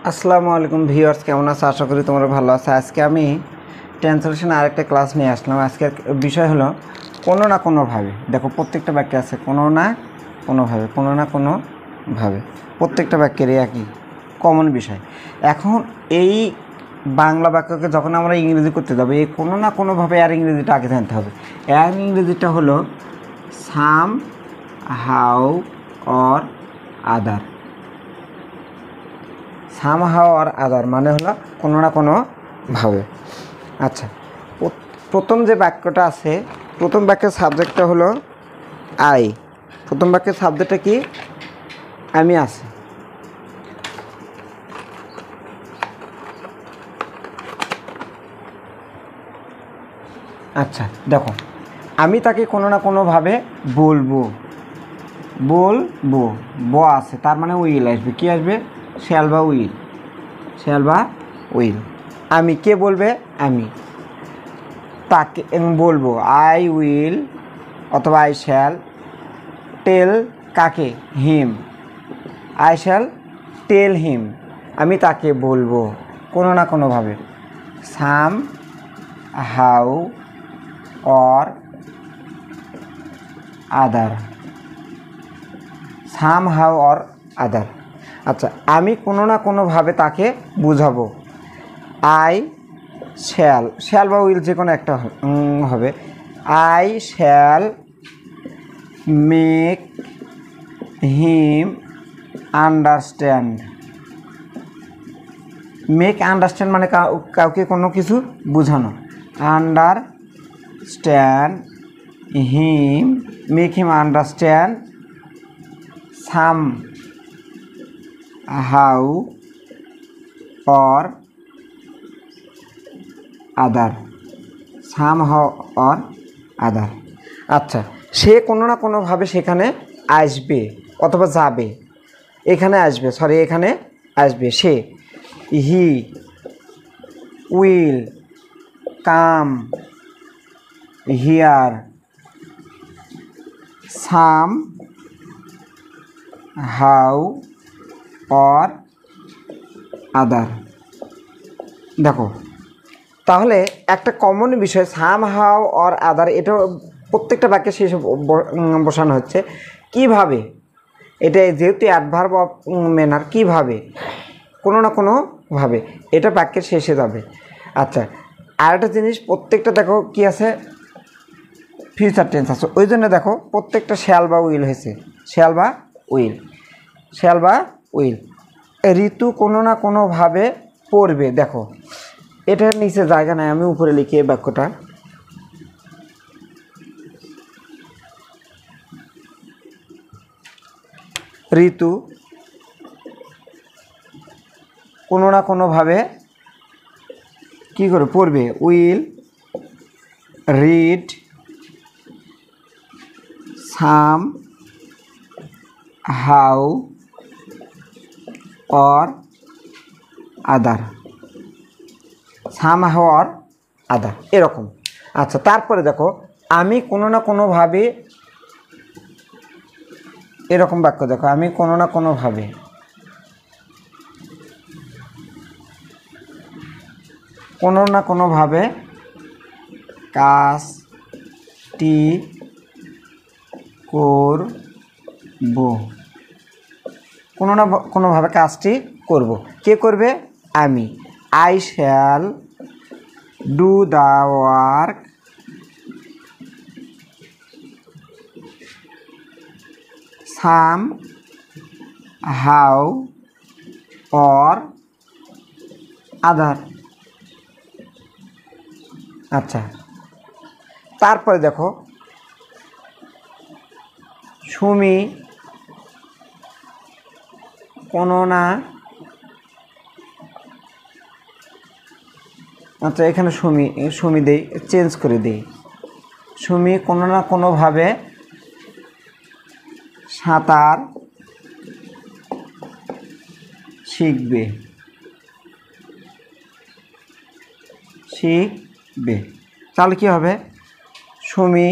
আসসালামু আলাইকুম ভিউয়ার্স, কেমন আছো? আশা করি তোমরা ভালো আছো। আজকে আমি ট্রান্সলেশন আরেকটা ক্লাস নিয়ে আসলাম। আজকের বিষয় হলো কোনো না কোনোভাবে। দেখো, প্রত্যেকটা বাক্যে আছে কোনো না কোনোভাবে, কোনো না কোনোভাবে, প্রত্যেকটা বাক্যেরই একই কমন বিষয়। এখন এই বাংলা বাক্যকে যখন আমরা ইংরেজি করতে যাবো, এই কোনো না কোনোভাবে আর ইংরেজিটা আগে জানতে হবে। এর ইংরেজিটা হলো সাম হাউ অর আদার। সামহাও আর আদার মানে হলো কোনো না কোনোভাবে। আচ্ছা, প্রথম যে বাক্যটা আছে, প্রথম বাক্যের সাবজেক্টটা হলো আই। প্রথম বাক্যের সাবজেক্টটা কি? আমি আছি। আচ্ছা দেখো, আমি তাকে কোনো না কোনোভাবে বলবো। ব আছে, তার মানে উইল আসবে। কি আসবে? শ্যাল বা উইল। শ্যাল বা উইল। আমি, কে বলবে? আমি। তাকে বলবো আই উইল অথবা আই শ্যাল টেল। কাকে? Him. I shall tell him. আমি তাকে বলবো কোনো না কোনোভাবে। Somehow or other. Somehow or other. আচ্ছা, আমি কোনো না কোনোভাবে তাকে বুঝাবো। আই শ্যাল বা উইল যে কোনো একটা হবে। I shall make him understand. Make understand মানে কাউকে কোনো কিছু বোঝানো। Understand him, make him understand some how or other. Somehow or other. আচ্ছা, সে কোনো না কোনোভাবে সেখানে আসবে অথবা যাবে। এখানে আসবে, এখানে আসবে সে। He will come here somehow or other. দেখো, তাহলে একটা কমন বিষয় সাম হাউ অর আদার, এটা প্রত্যেকটা বাক্যে শেষে বসানো হচ্ছে। কিভাবে? এটা যেহেতু অ্যাডভার্ব অফ ম্যানার, কীভাবে? কোনো না কোনোভাবে এটা বাক্যের শেষে যাবে। আচ্ছা, আর একটা জিনিস, প্রত্যেকটা দেখো কি আছে, ফিউচার টেন্স আছে। ওই জন্য দেখো প্রত্যেকটা শ্যাল বা উইল হয়েছে। শ্যাল বা উইল, শ্যাল বা উইল। ঋতু কোনো না কোনোভাবে পড়বে। দেখো, এটার নিচে জায়গা নাই, আমি উপরে লিখি এই বাক্যটা। ঋতু কোনো না কোনোভাবে কী করে পড়বে? Will read some how or other. Somehow or আদার, এরকম। আচ্ছা, তারপরে দেখো, আমি কোনো না কোনোভাবে, এরকম বাক্য দেখো, আমি কোনো না কোনোভাবে। কোনো না কোনোভাবে কাজটি করব। কোনো না কোনোভাবে কাজটি করব। কে করবে? আমি। I shall do the work some how or other. আচ্ছা, তারপরে দেখো, সুমি কোনো না, আচ্ছা এখানে সুমি দেই, চেঞ্জ করে দিই। সুমি কোনো না কোনোভাবে সাঁতার শিখবে। তাহলে কি হবে? Sumi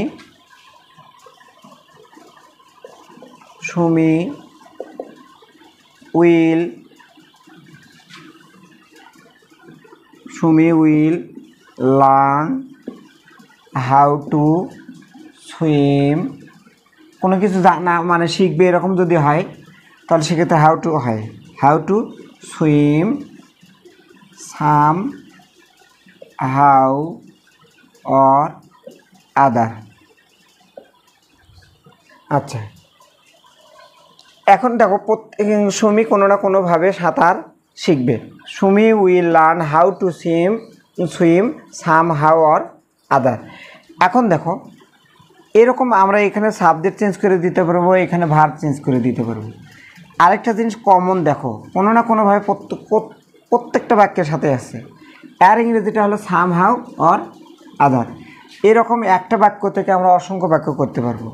will Sumi will learn how to swim, কোনো কিছু না মানে শিখবে এরকম যদি হয় তাহলে সেক্ষেত্রে হাউ টু হয়, how to swim somehow or other. আচ্ছা, এখন দেখো সুমি কোনো না কোনোভাবে সাঁতার শিখবে। Sumi will learn how to swim somehow or other. এখন দেখো এরকম আমরা এখানে সাবজেক্ট চেঞ্জ করে দিতে পারবো, এখানে ভার্ব চেঞ্জ করে দিতে পারবো। আরেকটা জিনিস কমন দেখো, কোনো না কোনোভাবে প্রত্যেকটা বাক্যের সাথে আছে। এর ইংরেজিটা হলো সাম হাউ অর আদার। এরকম একটা বাক্য থেকে আমরা অসংখ্য বাক্য করতে পারবো।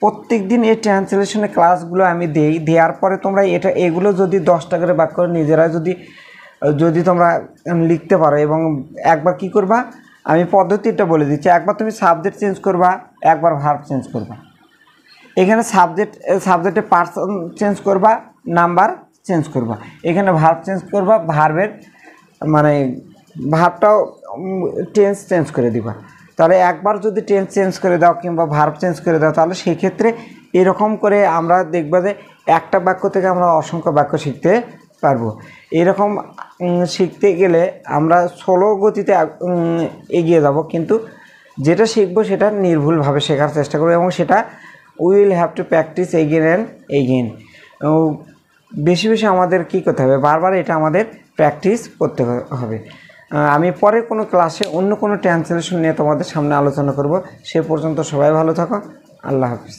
প্রত্যেক দিন এই ট্রান্সলেশনের ক্লাসগুলো আমি দেওয়ার পরে তোমরা এগুলো যদি 10টা করে বাক্য নিজেরা যদি তোমরা লিখতে পারো, এবং একবার কি করবা আমি পদ্ধতিটা বলে দিচ্ছি। একবার তুমি সাবজেক্ট চেঞ্জ করবা, একবার ভার্ব চেঞ্জ করবা। এখানে সাবজেক্টে পার্সন চেঞ্জ করবা, নাম্বার চেঞ্জ করবা। এখানে ভার্ব চেঞ্জ করবা, ভার্বের মানে ভার্বটাও টেন্স চেঞ্জ করে দিবা। তাহলে একবার যদি টেন্স চেঞ্জ করে দাও কিংবা ভার্ব চেঞ্জ করে দাও, তাহলে সেই ক্ষেত্রে এরকম করে আমরা দেখবা যে একটা বাক্য থেকে আমরা অসংখ্য বাক্য শিখতে পারবো। এরকম শিখতে গেলে আমরা স্লো গতিতে এগিয়ে যাব, কিন্তু যেটা শিখবো সেটা নির্ভুলভাবে শেখার চেষ্টা করবো, এবং সেটা will have to practice again and again. বেশি বেশি আমাদের কী করতে হবে, বারবার এটা আমাদের প্র্যাকটিস করতে হবে। আমি পরের কোনো ক্লাসে অন্য কোনো ট্রান্সলেশন নিয়ে তোমাদের সামনে আলোচনা করব। সে পর্যন্ত সবাই ভালো থাকো। আল্লাহ হাফিজ।